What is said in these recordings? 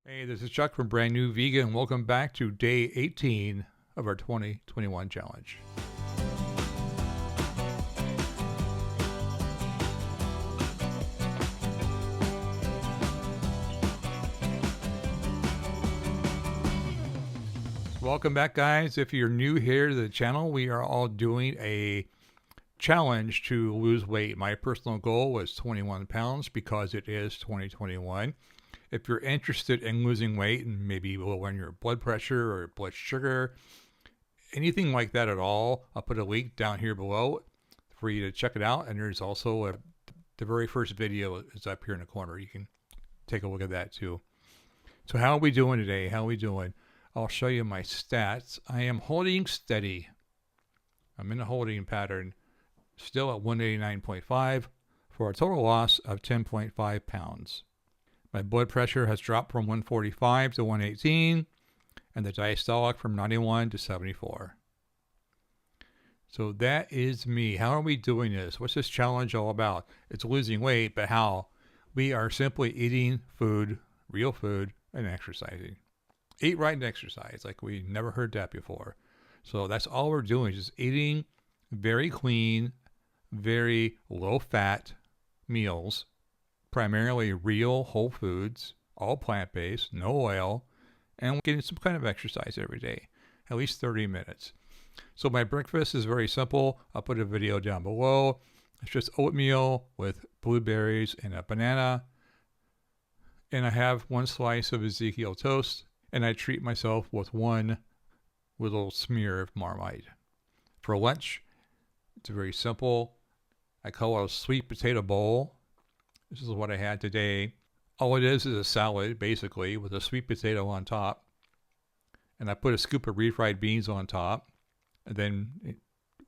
Hey, this is Chuck from Brand New Vegan. Welcome back to day 18 of our 2021 challenge. Welcome back, guys. If you're new here to the channel, we are all doing a challenge to lose weight. My personal goal was 21 pounds because it is 2021. If you're interested in losing weight and maybe lowering your blood pressure or blood sugar, anything like that at all, I'll put a link down here below for you to check it out. And there's also the very first video is up here in the corner. You can take a look at that too. So how are we doing today? How are we doing? I'll show you my stats. I am holding steady. I'm in a holding pattern, still at 189.5 for a total loss of 10.5 pounds. My blood pressure has dropped from 145 to 118, and the diastolic from 91 to 74. So that is me. How are we doing this? What's this challenge all about? It's losing weight, but how? We are simply eating food, real food, and exercising. Eat right and exercise, like we never heard that before. So that's all we're doing, just eating very clean, very low-fat meals, primarily real whole foods, all plant-based, no oil, and getting some kind of exercise every day, at least 30 minutes. So my breakfast is very simple. I'll put a video down below. It's just oatmeal with blueberries and a banana. And I have one slice of Ezekiel toast, and I treat myself with one little smear of Marmite. For lunch, it's very simple. I call it a sweet potato bowl. This is what I had today. All it is a salad, basically, with a sweet potato on top. And I put a scoop of refried beans on top. And then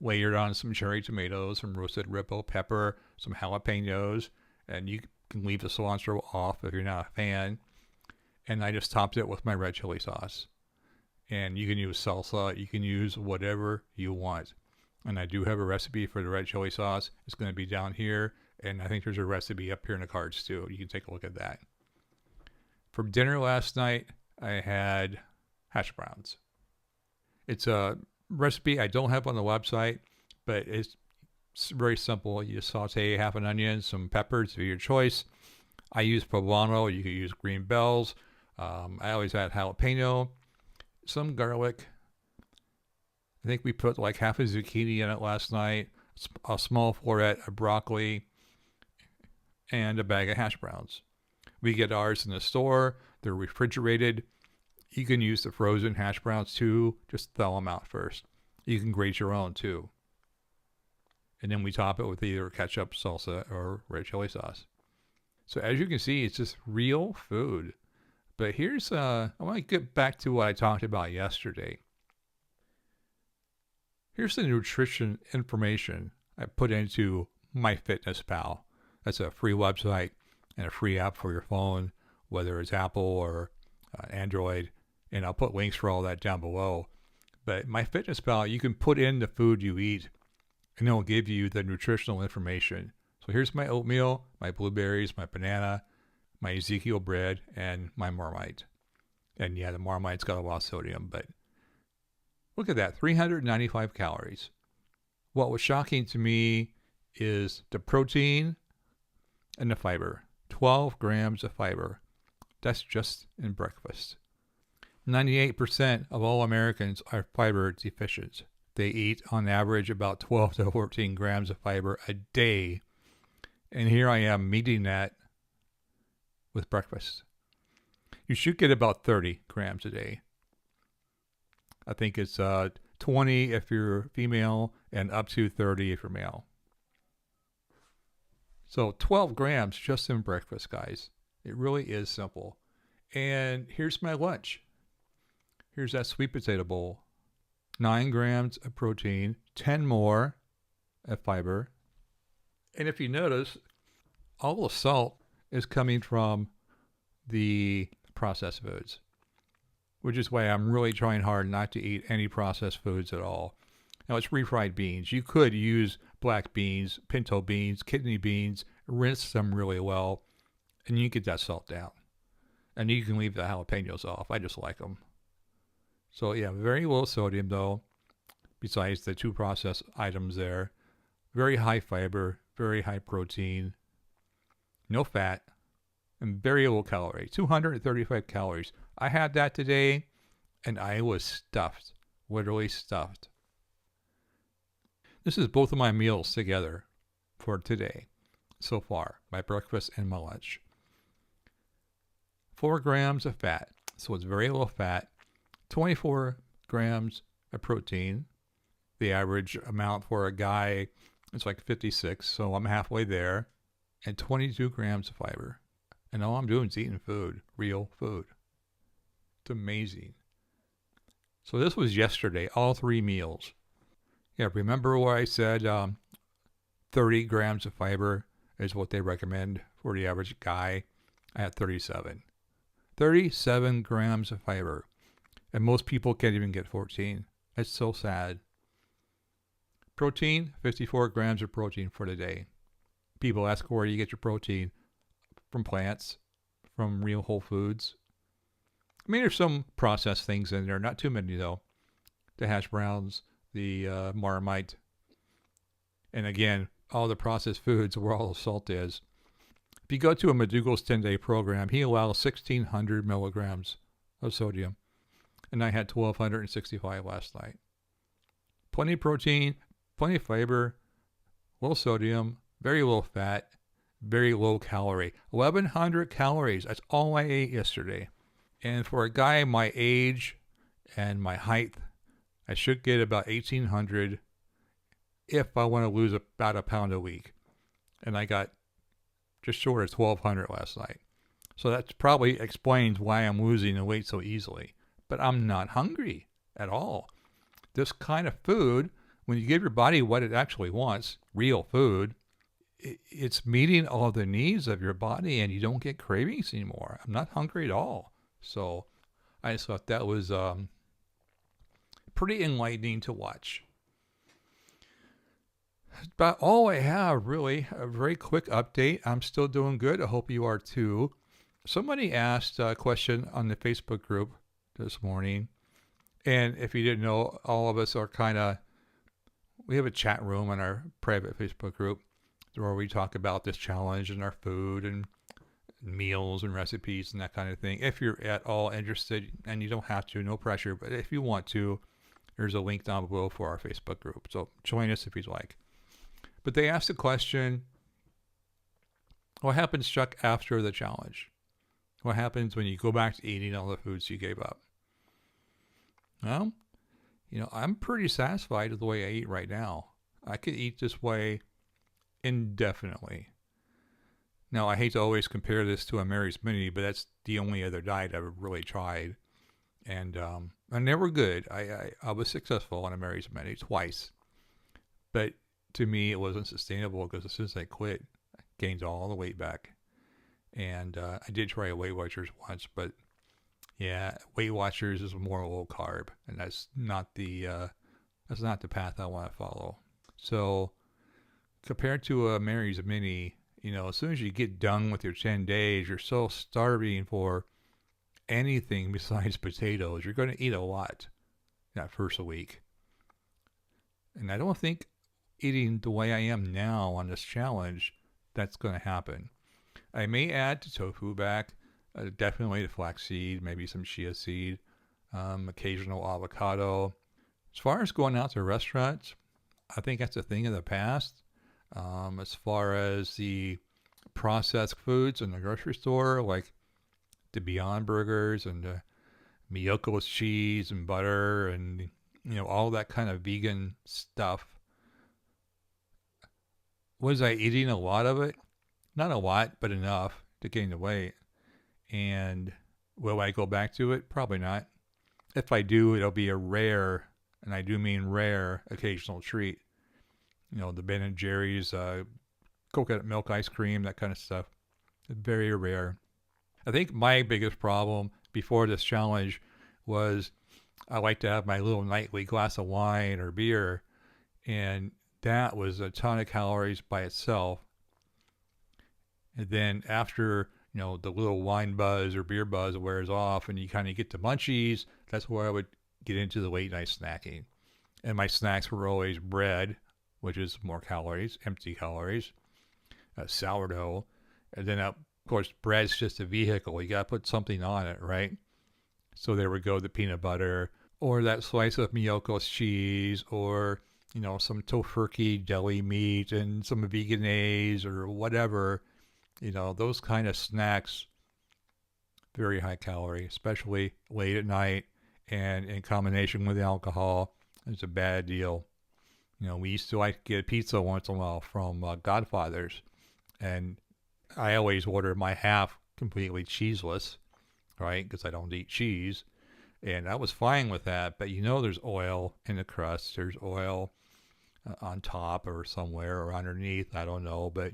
layered on some cherry tomatoes, some roasted red bell pepper, some jalapenos. And you can leave the cilantro off if you're not a fan. And I just topped it with my red chili sauce. And you can use salsa. You can use whatever you want. And I do have a recipe for the red chili sauce. It's going to be down here. And I think there's a recipe up here in the cards too. You can take a look at that. For dinner last night, I had hash browns. It's a recipe I don't have on the website, but it's very simple. You saute half an onion, some peppers of your choice. I use poblano. You could use green bells. I always add jalapeno, some garlic. I think we put like half a zucchini in it last night, a small floret of broccoli, and a bag of hash browns. We get ours in the store. They're refrigerated. You can use the frozen hash browns too. Just thaw them out first. You can grate your own too. And then we top it with either ketchup, salsa, or red chili sauce. So as you can see, it's just real food. But here's, I want to get back to what I talked about yesterday. Here's the nutrition information I put into MyFitnessPal. That's a free website and a free app for your phone, whether it's Apple or Android. And I'll put links for all that down below. But MyFitnessPal, you can put in the food you eat, and it'll give you the nutritional information. So here's my oatmeal, my blueberries, my banana, my Ezekiel bread, and my Marmite. And yeah, the Marmite's got a lot of sodium, but look at that, 395 calories. What was shocking to me is the protein and the fiber. 12 grams of fiber. That's just in breakfast. 98% of all Americans are fiber deficient. They eat on average about 12 to 14 grams of fiber a day. And here I am meeting that with breakfast. You should get about 30 grams a day. I think it's 20 if you're female and up to 30 if you're male. So 12 grams just in breakfast, guys. It really is simple. And here's my lunch. Here's that sweet potato bowl. 9 grams of protein, 10 more of fiber. And if you notice, all the salt is coming from the processed foods, which is why I'm really trying hard not to eat any processed foods at all. Now, it's refried beans. You could use black beans, pinto beans, kidney beans, rinse them really well, and you get that salt down. And you can leave the jalapenos off. I just like them. So yeah, very low sodium though, besides the 2 processed items there. Very high fiber, very high protein, no fat, and very low calorie. 235 calories. I had that today, and I was stuffed. Literally stuffed. This is both of my meals together for today so far, my breakfast and my lunch. 4 grams of fat, so it's very low fat. 24 grams of protein. The average amount for a guy is like 56, so I'm halfway there. And 22 grams of fiber. And all I'm doing is eating food, real food. It's amazing. So this was yesterday, all 3 meals. Yeah, remember where I said 30 grams of fiber is what they recommend for the average guy? I had 37. 37 grams of fiber. And most people can't even get 14. It's so sad. Protein, 54 grams of protein for the day. People ask where you get your protein. From plants, from real whole foods. I mean, there's some processed things in there, not too many though. The hash browns, the Marmite, and again, all the processed foods where all the salt is. If you go to a McDougall's 10-day program, he allows 1,600 milligrams of sodium. And I had 1,265 last night. Plenty of protein, plenty of fiber, low sodium, very low fat, very low calorie. 1,100 calories. That's all I ate yesterday. And for a guy my age and my height, I should get about 1,800 if I want to lose about a pound a week. And I got just short of 1,200 last night. So that probably explains why I'm losing the weight so easily. But I'm not hungry at all. This kind of food, when you give your body what it actually wants, real food, it's meeting all of the needs of your body and you don't get cravings anymore. I'm not hungry at all. So I just thought that was pretty enlightening to watch. That's about all I have, really. A very quick update. I'm still doing good. I hope you are too. Somebody asked a question on the Facebook group this morning. And if you didn't know, all of us are we have a chat room on our private Facebook group where we talk about this challenge and our food and meals and recipes and that kind of thing. If you're at all interested, and you don't have to, no pressure, but if you want to, there's a link down below for our Facebook group. So join us if you'd like. But they asked the question, what happens, Chuck, after the challenge? What happens when you go back to eating all the foods you gave up? Well, I'm pretty satisfied with the way I eat right now. I could eat this way indefinitely. Now, I hate to always compare this to a Mary's Mini, but that's the only other diet I've really tried. And they were good. I was successful on a Mary's Mini twice. But to me, it wasn't sustainable because as soon as I quit, I gained all the weight back. And I did try a Weight Watchers once, but yeah, Weight Watchers is more low carb, and that's not the path I want to follow. So compared to a Mary's Mini, as soon as you get done with your 10 days, you're so starving for anything besides potatoes. You're going to eat a lot that first week. And I don't think eating the way I am now on this challenge, that's going to happen. I may add the tofu back, definitely the flaxseed, maybe some chia seed, occasional avocado. As far as going out to restaurants, I think that's a thing of the past. As far as the processed foods in the grocery store, like the Beyond Burgers and the Miyoko's cheese and butter and, all that kind of vegan stuff. Was I eating a lot of it? Not a lot, but enough to gain the weight. And will I go back to it? Probably not. If I do, it'll be a rare, and I do mean rare, occasional treat. The Ben & Jerry's coconut milk ice cream, that kind of stuff. Very rare. I think my biggest problem before this challenge was I like to have my little nightly glass of wine or beer, and that was a ton of calories by itself. And then after the little wine buzz or beer buzz wears off and you kind of get the munchies, that's where I would get into the late night snacking. And my snacks were always bread, which is more calories, empty calories, sourdough. And then, of course, bread's just a vehicle. You got to put something on it, right? So there would go the peanut butter or that slice of Miyoko's cheese or, some tofurkey deli meat and some veganese or whatever. Those kind of snacks, very high calorie, especially late at night and in combination with alcohol. It's a bad deal. We used to like to get pizza once in a while from Godfather's, and I always order my half completely cheeseless, right? Because I don't eat cheese, and I was fine with that. But there's oil in the crust. There's oil on top or somewhere or underneath. I don't know, but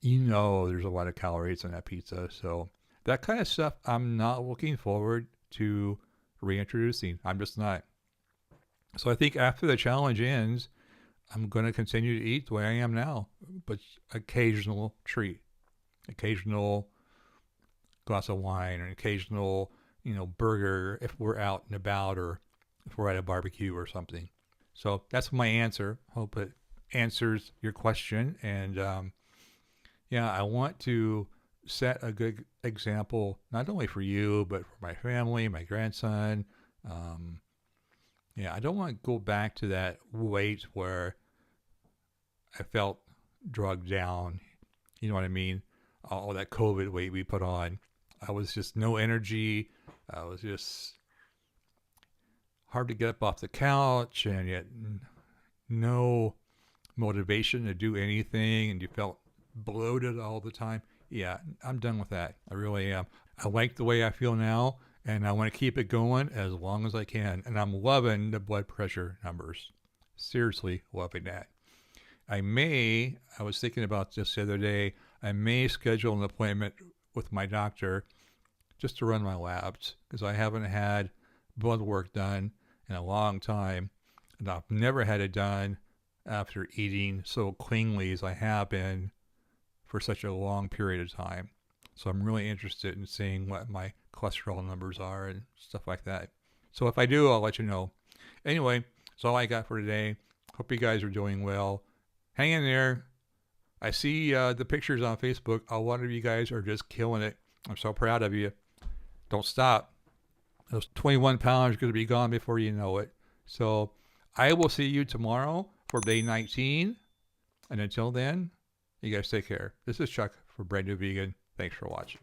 there's a lot of calories in that pizza. So that kind of stuff, I'm not looking forward to reintroducing. I'm just not. So I think after the challenge ends, I'm going to continue to eat the way I am now, but occasional treat, occasional glass of wine, or an occasional, burger if we're out and about or if we're at a barbecue or something. So that's my answer. Hope it answers your question. And I want to set a good example, not only for you, but for my family, my grandson. I don't want to go back to that weight where I felt drugged down. You know what I mean? All that COVID weight we put on. I was just no energy. I was just hard to get up off the couch and yet no motivation to do anything. And you felt bloated all the time. Yeah, I'm done with that. I really am. I like the way I feel now, and I want to keep it going as long as I can. And I'm loving the blood pressure numbers. Seriously loving that. I was thinking about this the other day, I may schedule an appointment with my doctor just to run my labs because I haven't had blood work done in a long time. And I've never had it done after eating so cleanly as I have been for such a long period of time. So I'm really interested in seeing what my cholesterol numbers are and stuff like that. So if I do, I'll let you know. Anyway, that's all I got for today. Hope you guys are doing well. Hang in there. I see the pictures on Facebook. A lot of you guys are just killing it. I'm so proud of you. Don't stop. Those 21 pounds are going to be gone before you know it. So I will see you tomorrow for day 19. And until then, you guys take care. This is Chuck for Brand New Vegan. Thanks for watching.